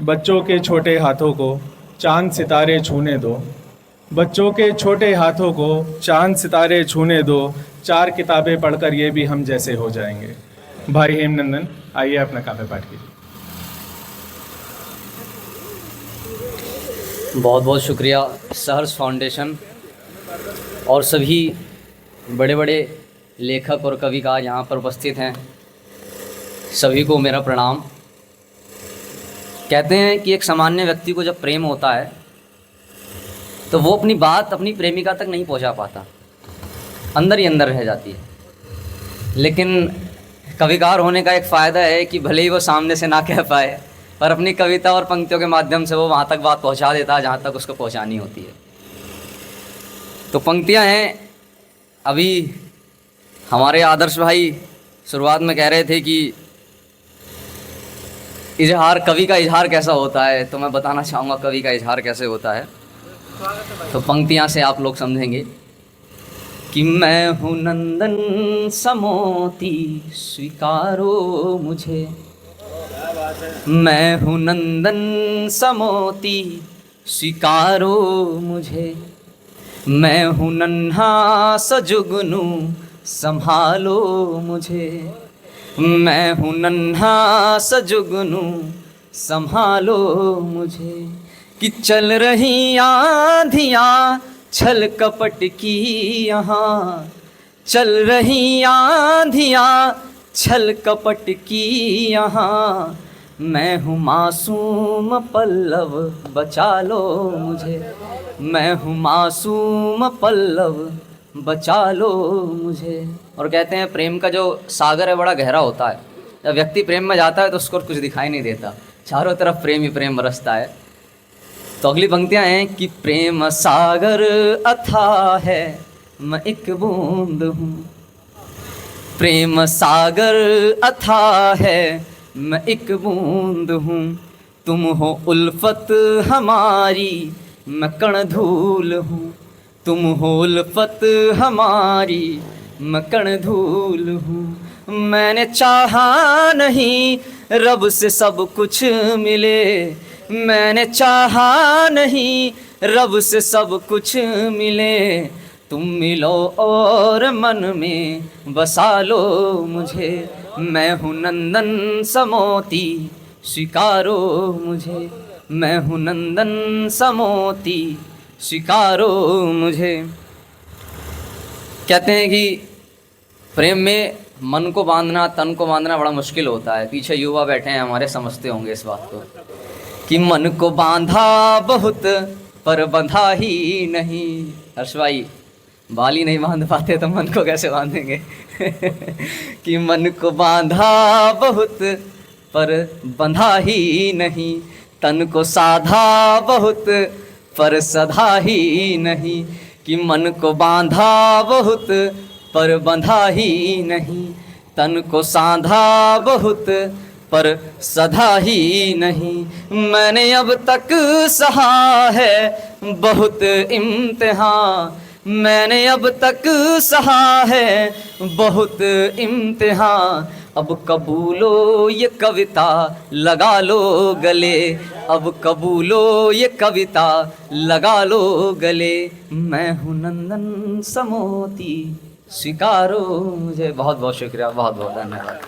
बच्चों के छोटे हाथों को चांद सितारे छूने दो। बच्चों के छोटे हाथों को चांद सितारे छूने दो। 4 किताबें पढ़कर ये भी हम जैसे हो जाएंगे। भाई हेमनंदन, आइए अपना काव्य पाठ कीजिए। बहुत बहुत शुक्रिया सहर्ष फाउंडेशन और सभी बड़े बड़े लेखक और कविकार यहाँ पर उपस्थित हैं, सभी को मेरा प्रणाम। कहते हैं कि एक सामान्य व्यक्ति को जब प्रेम होता है तो वो अपनी बात अपनी प्रेमिका तक नहीं पहुँचा पाता, अंदर ही अंदर रह जाती है। लेकिन कविकार होने का एक फ़ायदा है कि भले ही वो सामने से ना कह पाए, पर अपनी कविता और पंक्तियों के माध्यम से वो वहाँ तक बात पहुँचा देता है जहाँ तक उसको पहुँचानी होती है। तो पंक्तियाँ हैं, अभी हमारे आदर्श भाई शुरुआत में कह रहे थे कि इजहार, कवि का इजहार कैसा होता है, तो मैं बताना चाहूँगा कवि का इजहार कैसे होता है। तो पंक्तियाँ से आप लोग समझेंगे कि मैं हूँ नंदन समोती स्वीकारो मुझे, मैं हूँ नंदन समोती स्वीकारो मुझे, मैं हूँ नन्हा सजुगनू संभालो मुझे, मैं हूँ नन्हा सजुगनू संभालो मुझे। कि चल रही आंधियाँ छल कपट की यहाँ, चल रही आंधियाँ छल कपट की यहाँ, मैं हूँ मासूम पल्लव बचा लो मुझे, मैं हूँ मासूम पल्लव बचा लो मुझे। और कहते हैं प्रेम का जो सागर है बड़ा गहरा होता है। जब व्यक्ति प्रेम में जाता है तो उसको कुछ दिखाई नहीं देता, चारों तरफ प्रेम ही प्रेम बरसता है। तो अगली पंक्तियाँ हैं कि प्रेम सागर अथाह है मैं एक बूंद हूँ, प्रेम सागर अथाह है मैं एक बूंद हूँ, तुम हो उल्फत हमारी मैं कण धूल हूँ, तुम हो उल्फत हमारी मैं कण धूल हूँ। मैंने चाहा नहीं रब से सब कुछ मिले, मैंने चाहा नहीं रब से सब कुछ मिले, तुम मिलो और मन में बसा लो मुझे, मैं हूँ नंदन समोती स्वीकारो मुझे, मैं हूँ नंदन समोती स्वीकारो मुझे। कहते हैं कि प्रेम में मन को बांधना, तन को बांधना बड़ा मुश्किल होता है। पीछे युवा बैठे हैं हमारे, समझते होंगे इस बात को कि मन को बांधा बहुत पर बंधा ही नहीं। हर्ष भाई, बाल ही नहीं बांध पाते तो मन को कैसे बांधेंगे कि मन को बांधा बहुत पर बंधा ही नहीं, तन को साधा बहुत पर सधा ही नहीं, कि मन को बांधा बहुत पर बंधा ही नहीं, तन को साधा बहुत पर सधा ही नहीं। मैंने अब तक सहा है बहुत इम्तिहान, मैंने अब तक सहा है बहुत इम्तिहान, अब कबूलो ये कविता लगा लो गले, अब कबूलो ये कविता लगा लो गले, मैं हूँ नंदन समोती स्वीकारो मुझे। बहुत बहुत शुक्रिया, बहुत बहुत धन्यवाद।